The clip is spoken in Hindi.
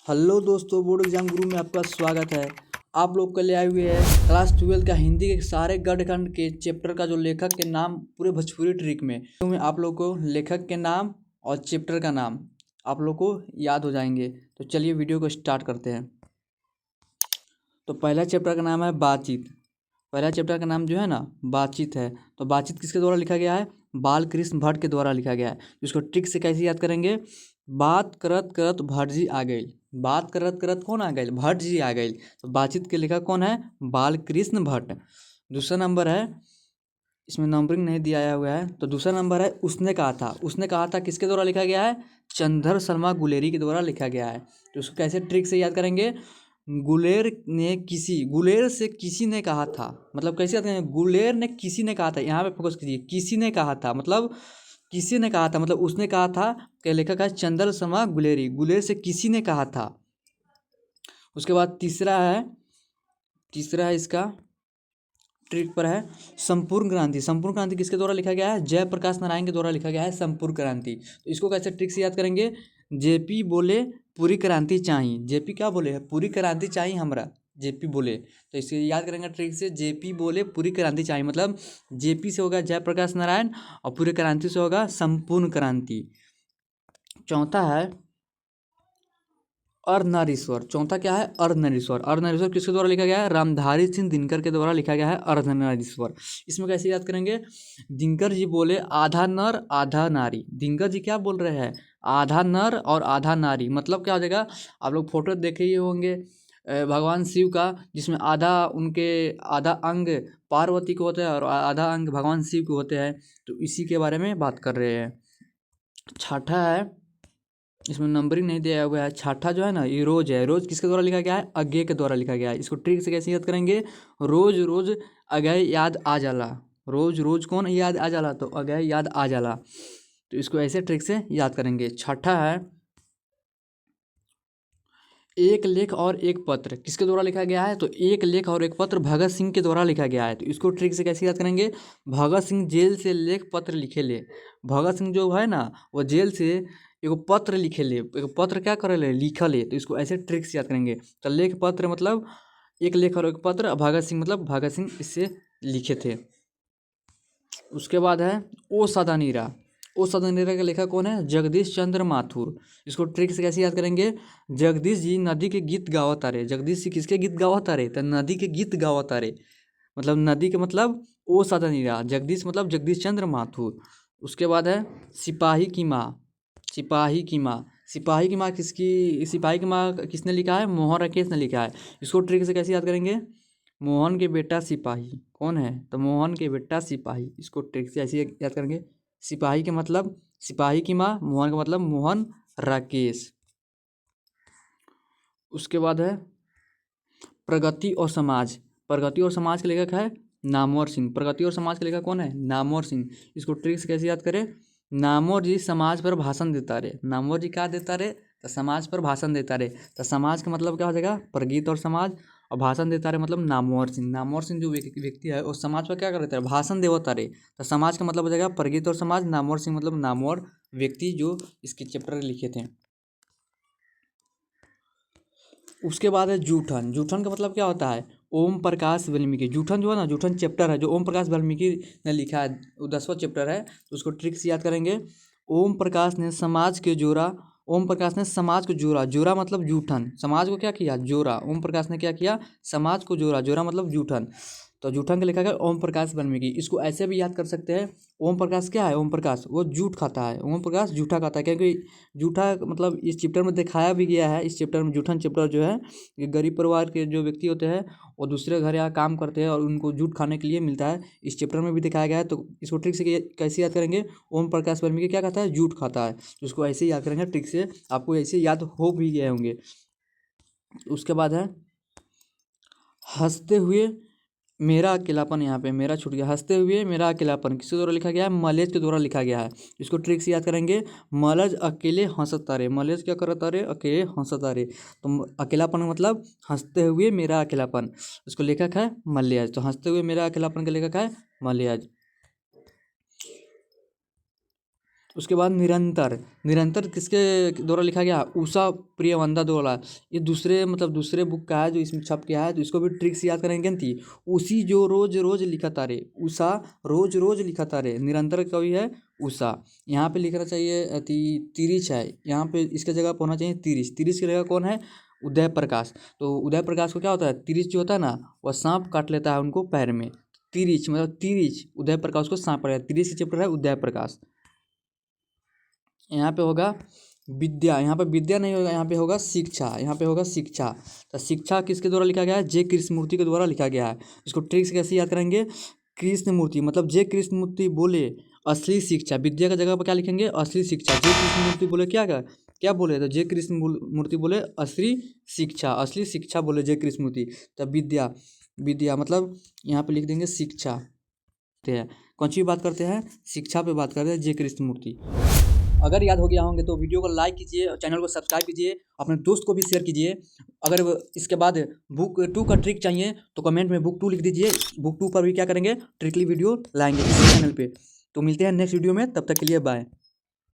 हेलो दोस्तों, बोर्ड एग्जाम गुरु में आपका स्वागत है। आप लोग के लिए आए हुए हैं क्लास 12 का हिंदी के सारे गढ़खंड के चैप्टर का जो लेखक के नाम पूरे भोजपुरी ट्रिक में आप लोग को लेखक के नाम और चैप्टर का नाम आप लोग को याद हो जाएंगे। तो चलिए वीडियो को स्टार्ट करते हैं। तो पहला चैप्टर का नाम है बातचीत। पहला चैप्टर का नाम जो है ना बातचीत है। तो बातचीत किसके द्वारा लिखा गया है? बालकृष्ण भट्ट के द्वारा लिखा गया है। इसको ट्रिक से कैसे याद करेंगे? बात करत करत भट्ट जी आ गई। बात करत करत कौन आ गई? भट्ट जी आ गई। तो बातचीत के लेखक कौन है? बालकृष्ण भट्ट। दूसरा नंबर है, इसमें नंबरिंग नहीं दिया हुआ है। तो दूसरा नंबर है उसने कहा था। उसने कहा था किसके द्वारा लिखा गया है? चंद्र शर्मा गुलेरी के द्वारा लिखा गया है। तो उसको कैसे ट्रिक से याद करेंगे? गुलेर से किसी ने कहा था, मतलब कैसे याद करेंगे? गुलेर ने किसी ने कहा था, यहाँ पे फोकस कीजिए। किसी ने कहा था मतलब किसी ने कहा था, मतलब उसने कहा था कि लेखक है चंद्र शर्मा गुलेरी। गुलेर से किसी ने कहा था। उसके बाद तीसरा है इसका ट्रिक पर है संपूर्ण क्रांति। संपूर्ण क्रांति किसके द्वारा लिखा गया है? जयप्रकाश नारायण के द्वारा लिखा गया है संपूर्ण क्रांति। तो इसको कैसे ट्रिक से याद करेंगे? जेपी बोले पूरी क्रांति चाहिए। जेपी क्या बोले है? पूरी क्रांति चाहिए हमरा। जेपी बोले, तो इसे याद करेंगे ट्रिक से। जेपी बोले पूरी क्रांति चाहिए, मतलब जेपी से होगा जयप्रकाश नारायण और पूरी क्रांति से होगा संपूर्ण क्रांति। चौथा है अर्धनारीश्वर। चौथा क्या है? अर्धनारीश्वर। अर्धनारीश्वर किसके द्वारा लिखा गया है? रामधारी सिंह दिनकर के द्वारा लिखा गया है अर्धनारीश्वर। इसमें कैसे याद करेंगे? दिनकर जी बोले आधा नर आधा नारी। दिनकर जी क्या बोल रहे हैं? आधा नर और आधा नारी। मतलब क्या हो जाएगा? आप लोग फोटो देखे ही होंगे भगवान शिव का, जिसमें आधा अंग पार्वती को होता है और आधा अंग भगवान शिव को होते हैं। तो इसी के बारे में बात कर रहे हैं। छठा है, इसमें नंबरिंग नहीं दिया हुआ है। छठा जो है ना, ये रोज है। रोज किसके द्वारा लिखा गया है? अज्ञे के द्वारा लिखा गया है। इसको ट्रिक से कैसे याद करेंगे? रोज रोज अज्ञे याद आ जाला। रोज रोज कौन याद आ जाला? तो अज्ञे याद आ जाला। तो इसको ऐसे ट्रिक से याद करेंगे। छठा है एक लेख और एक पत्र। किसके द्वारा लिखा गया है? तो एक लेख और एक पत्र भगत सिंह के द्वारा लिखा गया है। तो इसको ट्रिक से कैसे याद करेंगे? भगत सिंह जेल से लेख पत्र लिखे ले। भगत सिंह जो है ना, वो जेल से एगो पत्र लिखे ले। एगो पत्र क्या करे ले? लिखा ले। तो इसको ऐसे ट्रिक से याद करेंगे। तो लेख पत्र मतलब एक लेख और एक पत्र, और भगत सिंह मतलब भगत सिंह इससे लिखे थे। उसके बाद है ओ सदा नीरा। ओ सदा नीरा का लेखक कौन है? जगदीश चंद्र माथुर। इसको ट्रिक से कैसे याद करेंगे? जगदीश जी नदी के गीत गावत तारे। जगदीश जी किसके गीत गावत तारे? तो नदी के गीत गावत तारे, मतलब नदी के मतलब ओ सदा नीरा। जगदीश मतलब जगदीश चंद्र माथुर। उसके बाद है सिपाही की माँ। सिपाही की माँ। सिपाही की माँ किसकी? सिपाही की माँ किसने लिखा है? मोहन राकेश ने लिखा है। इसको ट्रिक से कैसे याद करेंगे? मोहन के बेटा सिपाही कौन है? तो मोहन के बेटा सिपाही। इसको ट्रिक से ऐसे याद करेंगे। सिपाही के मतलब सिपाही की माँ, मोहन का मतलब मोहन राकेश। उसके बाद है प्रगति और समाज। प्रगति और समाज के लेखक है नामवर सिंह। प्रगति और समाज के लेखक कौन है? नामवर सिंह। इसको ट्रिक से कैसे याद करें? नामवर जी समाज पर भाषण देता रहे। नामवर जी क्या देता रहे? तो समाज पर भाषण देता रहे। तो समाज का मतलब क्या हो जाएगा? प्रगीत और समाज। और भाषण देता रहे मतलब नामवर सिंह। नामवर सिंह जो व्यक्ति है वो समाज पर क्या कर देता है? भाषण देवता रहे। तो समाज का मतलब हो जाएगा प्रगीत और समाज। नामवर सिंह मतलब नामवर व्यक्ति जो इसके चैप्टर लिखे थे। उसके बाद है जूठन। जूठन का मतलब क्या होता है? ओम प्रकाश वाल्मीकि। जूठन जो है ना, जूठन चैप्टर है जो ओम प्रकाश वाल्मीकि ने लिखा है, वो 10वां चैप्टर है। तो उसको ट्रिक से याद करेंगे। ओम प्रकाश ने समाज के जोड़ा। ओम प्रकाश ने समाज को जोड़ा। जोड़ा मतलब जूठन। समाज को क्या किया? जोड़ा। ओम प्रकाश ने क्या किया? समाज को जोड़ा। जोड़ा मतलब जूठन। तो जूठन का लेखक है ओम प्रकाश वाल्मीकि। इसको ऐसे भी याद कर सकते हैं। ओम प्रकाश क्या है? ओम प्रकाश वो जूठ खाता है। ओम प्रकाश जूठा खाता है, क्योंकि जूठा मतलब इस चैप्टर में दिखाया भी गया है। इस चैप्टर में जूठन चैप्टर जो है, ये गरीब परिवार के जो व्यक्ति होते हैं वो दूसरे घर यहाँ काम करते हैं और उनको जूठ खाने के लिए मिलता है। इस चैप्टर में भी दिखाया गया है। तो इसको ट्रिक से कैसे याद करेंगे? ओम प्रकाश वाल्मीकि क्या खाता है? जूठ खाता है। तो इसको ऐसे ही याद करेंगे ट्रिक से। आपको ऐसे याद हो भी गए होंगे। उसके बाद है हंसते हुए मेरा अकेलापन। यहाँ पे मेरा छूट गया। हंसते हुए मेरा अकेलापन किसके द्वारा लिखा गया है? मलेज के द्वारा लिखा गया है। इसको ट्रिक से याद करेंगे। मलज अकेले हंसता रे। मलेज क्या करता रे? अकेले हंसता रे। तो अकेलापन का मतलब हंसते हुए मेरा अकेलापन। इसको लेखक है मलयाज। तो हंसते हुए मेरा अकेलापन का लेखक है मलयाज। उसके बाद निरंतर, निरंतर किसके द्वारा लिखा गया? उषा प्रियवंदा द्वारा। ये दूसरे मतलब दूसरे बुक का है जो इसमें छप गया है, तो इसको भी ट्रिक्स याद करेंगे न थी। उसी जो रोज रोज लिखा तारे, उषा रोज रोज लिखा तारे, निरंतर कवि है उषा। यहाँ पे लिखना चाहिए तिरिच है, यहाँ पे इसके जगह पर होना चाहिए तिरिच। तिरिच की जगह कौन है? उदय प्रकाश। तो उदय प्रकाश को क्या होता है? तिरिच जो होता है ना, वह सांप काट लेता है उनको पैर में। तिरिच मतलब तिरिच, उदय प्रकाश को सांप काट। तिरिच की चैप्टर है उदय प्रकाश। यहाँ पे होगा विद्या, यहाँ पे विद्या नहीं होगा, यहाँ पे होगा शिक्षा, यहाँ पे होगा शिक्षा। तो शिक्षा किसके द्वारा लिखा गया है? जे कृष्णमूर्ति के द्वारा लिखा गया है। इसको ट्रिक्स कैसे याद करेंगे? कृष्णमूर्ति मतलब जे कृष्णमूर्ति बोले असली शिक्षा, विद्या का जगह पर क्या लिखेंगे? असली शिक्षा। जे कृष्णमूर्ति बोले क्या क्या बोले? तो जे कृष्णमूर्ति बोले असली शिक्षा, असली शिक्षा बोले जे कृष्णमूर्ति। तो विद्या, विद्या मतलब यहाँ पे लिख देंगे शिक्षा। कौन सी बात करते हैं? शिक्षा पे बात करते हैं जे कृष्णमूर्ति। अगर याद हो गया होंगे तो वीडियो को लाइक कीजिए, चैनल को सब्सक्राइब कीजिए, अपने दोस्त को भी शेयर कीजिए। अगर इसके बाद बुक 2 का ट्रिक चाहिए तो कमेंट में बुक 2 लिख दीजिए। बुक 2 पर भी क्या करेंगे? ट्रिकली वीडियो लाएंगे इस चैनल पे। तो मिलते हैं नेक्स्ट वीडियो में, तब तक के लिए बाय।